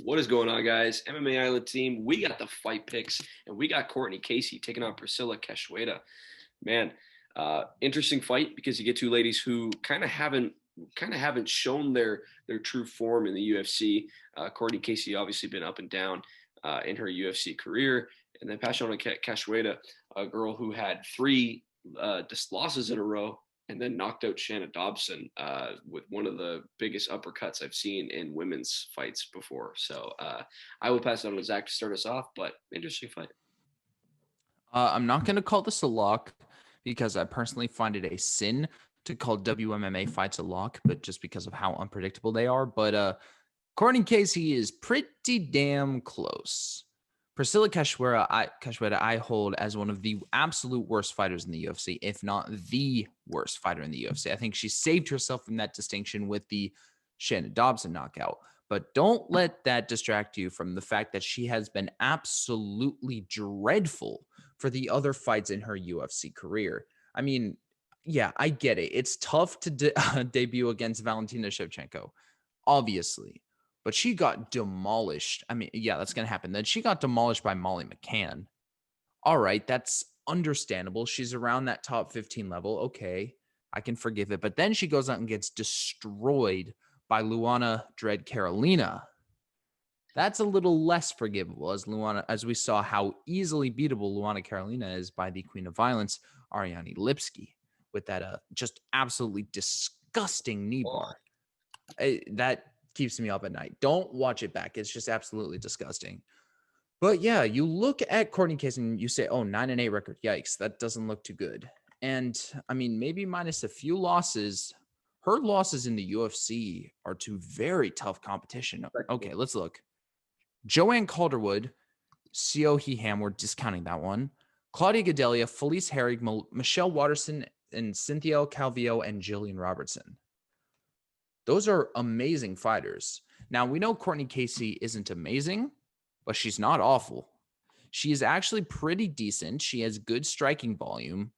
What is going on, guys? MMA Island team, we got the fight picks, and we got Cortney Casey taking on Priscila Cachoeira. Man, interesting fight because you get two ladies who kind of haven't shown their true form in the UFC. Cortney Casey obviously been up and down in her UFC career, and then Priscila Cachoeira, a girl who had three losses in a row and then knocked out Shana Dobson with one of the biggest uppercuts I've seen in women's fights before. So I will pass it on to Zach to start us off, but interesting fight. I'm not going to call this a lock because I personally find it a sin to call WMMA fights a lock, but just because of how unpredictable they are. But Cortney Casey is pretty damn close. Priscila Cachoeira, I hold as one of the absolute worst fighters in the UFC, if not the worst fighter in the UFC. I think she saved herself from that distinction with the Shana Dobson knockout. But don't let that distract you from the fact that she has been absolutely dreadful for the other fights in her UFC career. I mean, yeah, I get it. It's tough to debut against Valentina Shevchenko, obviously, but she got demolished. I mean, yeah, that's going to happen. Then she got demolished by Molly McCann. All right, that's understandable. She's around that top 15 level. Okay, I can forgive it. But then she goes out and gets destroyed by Luana Dread Carolina. That's a little less forgivable, as we saw how easily beatable Luana Carolina is by the Queen of Violence, Ariane Lipski, with that just absolutely disgusting knee bar. That keeps me up at night. Don't watch it back. It's just absolutely disgusting. But yeah, you look at Cortney Casey and you say, oh, 9-8 record. Yikes, that doesn't look too good. And I mean, maybe minus a few losses, her losses in the UFC are to very tough competition. Okay, let's look. Joanne Calderwood, Siohe Ham, we're discounting that one. Claudia Gadelia, Felice Herrig, Michelle Watterson, and Cynthia Calvillo, and Jillian Robertson. Those are amazing fighters. Now, we know Cortney Casey isn't amazing, but she's not awful. She is actually pretty decent. She has good striking volume,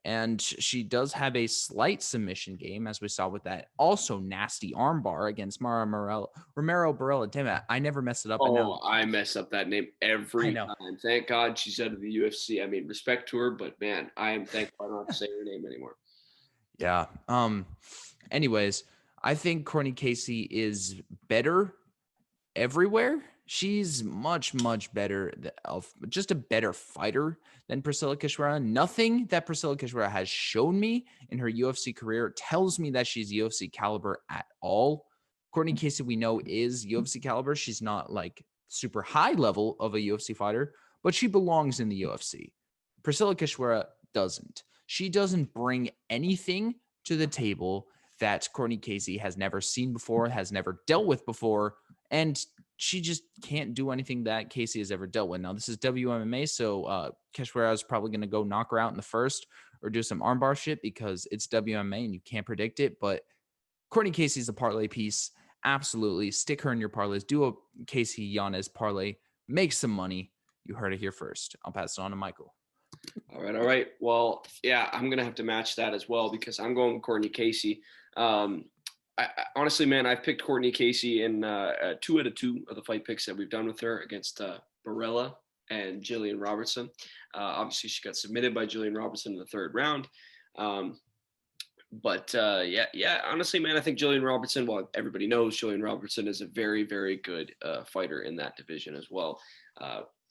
and she does have a slight submission game, as we saw with that also nasty armbar against Romero Barella. I never messed it up. Oh, I mess up that name every know. time. Thank God she's out of the UFC. I mean, respect to her, but man, I am thankful I don't have to say her name anymore. Yeah. Anyways, I think Cortney Casey is better everywhere. She's much, much better, just a better fighter than Priscila Cachoeira. Nothing that Priscila Cachoeira has shown me in her UFC career tells me that she's UFC caliber at all. Cortney Casey, we know, is UFC caliber. She's not like super high level of a UFC fighter, but she belongs in the UFC. Priscila Cachoeira doesn't. She doesn't bring anything to the table that Cortney Casey has never seen before, has never dealt with before, and she just can't do anything that Casey has ever dealt with. Now, this is WMMA, so Cachoeira is probably going to go knock her out in the first or do some armbar shit because it's WMMA and you can't predict it. But Cortney Casey's a parlay piece. Absolutely. Stick her in your parlays. Do a Casey Yanez parlay. Make some money. You heard it here first. I'll pass it on to Michael. All right, all right. Well, yeah, I'm gonna have to match that as well because I'm going with Cortney Casey. Honestly, man, I've picked Cortney Casey in 2 out of 2 of the fight picks that we've done with her against Barella and Jillian Robertson. Obviously, she got submitted by Jillian Robertson in the 3rd round. Yeah, honestly, man, I think Jillian Robertson, well, everybody knows Jillian Robertson is a very, very good fighter in that division as well.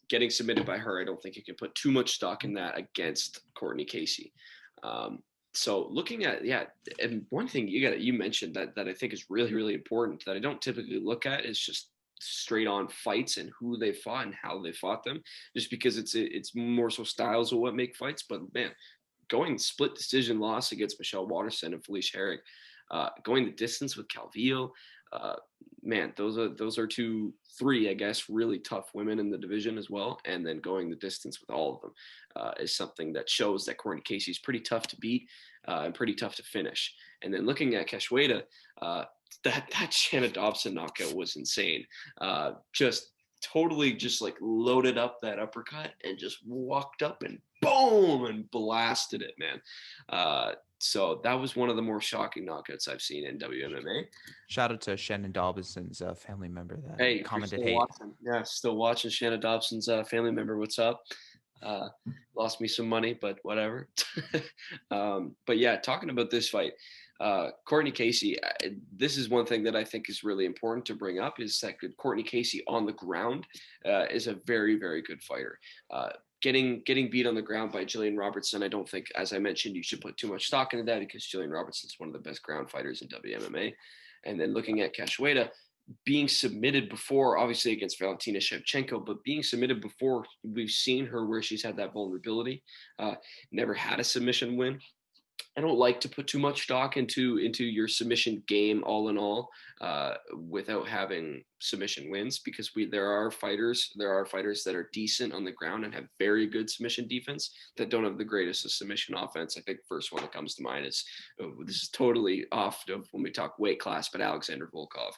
Getting submitted by her, I don't think you can put too much stock in that against Cortney Casey. So looking at, and one thing you mentioned that I think is really, really important that I don't typically look at is just straight on fights and who they fought and how they fought them, just because it's more so styles of what make fights. But man, going split decision loss against Michelle Watterson and Felice Herrig, going the distance with Calvillo, man, those are 3, I guess, really tough women in the division as well. And then going the distance with all of them is something that shows that Cortney Casey is pretty tough to beat and pretty tough to finish. And then looking at Cachoeira, that Shana Dobson knockout was insane. Just totally just like loaded up that uppercut and just walked up and boom and blasted it, man. So that was one of the more shocking knockouts I've seen in WMMA. Shout out to Shana Dobson's family member that Hey, if you're commented still hate. watching, yeah, still watching Shana Dobson's family member. What's up? Lost me some money, but whatever. But yeah, talking about this fight, Cortney Casey, this is one thing that I think is really important to bring up is that Cortney Casey on the ground is a very, very good fighter. Getting beat on the ground by Jillian Robertson, I don't think, as I mentioned, you should put too much stock into that because Jillian Robertson is one of the best ground fighters in WMMA. And then looking at Cachoeira, being submitted before, obviously against Valentina Shevchenko, but being submitted before, we've seen her where she's had that vulnerability. Never had a submission win. I don't like to put too much stock into your submission game all in all without having submission wins because there are fighters that are decent on the ground and have very good submission defense that don't have the greatest of submission offense. I think the first one that comes to mind is this is totally off of when we talk weight class, but Alexander Volkov.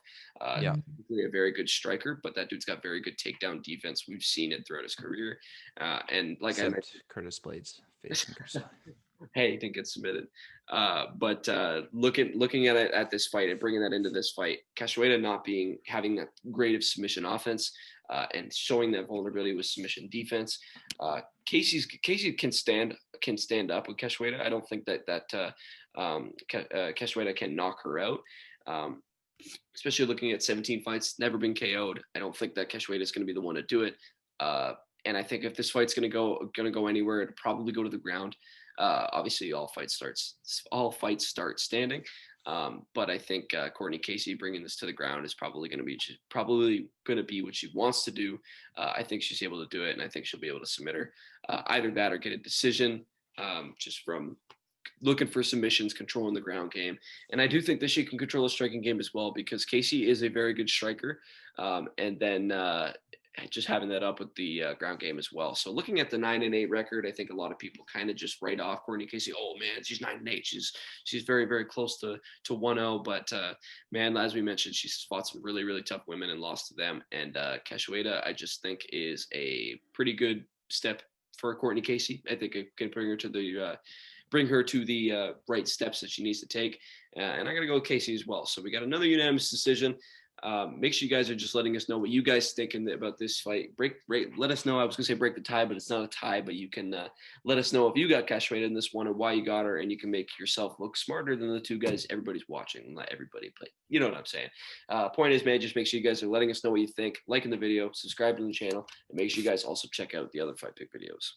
Yeah. A very good striker, but that dude's got very good takedown defense. We've seen it throughout his career, and like Except I mentioned, Curtis Blades face fingers. hey, he didn't get submitted. But looking at it at this fight and bringing that into this fight, Cachoeira not having that great of submission offense and showing that vulnerability with submission defense. Casey can stand up with Cachoeira. I don't think that Cachoeira can knock her out. Especially looking at 17 fights, never been KO'd. I don't think that Cachoeira is going to be the one to do it. And I think if this fight's going to go anywhere, it'll probably go to the ground. Obviously, all fights start standing. But I think Cortney Casey bringing this to the ground is probably going to be what she wants to do. I think she's able to do it, and I think she'll be able to submit her. Either that or get a decision, just from looking for submissions, controlling the ground game. And I do think that she can control the striking game as well because Casey is a very good striker. And then just having that up with the ground game as well. So looking at the 9-8 record, I think a lot of people kind of just write off Cortney Casey. Oh man, she's 9-8. She's very, very close to 1-0. But man, as we mentioned, she's fought some really, really tough women and lost to them. And Cachoeira, I just think is a pretty good step for Cortney Casey. I think it can bring her to the right steps that she needs to take. And I'm going to go with Casey as well. So we got another unanimous decision. Make sure you guys are just letting us know what you guys think about this fight. Let us know. I was going to say break the tie, but it's not a tie. But you can let us know if you got Cachoeira in this one or why you got her, and you can make yourself look smarter than the two guys everybody's watching and let everybody play. You know what I'm saying? Point is, man, just make sure you guys are letting us know what you think, liking the video, subscribe to the channel, and make sure you guys also check out the other Fight Pick videos.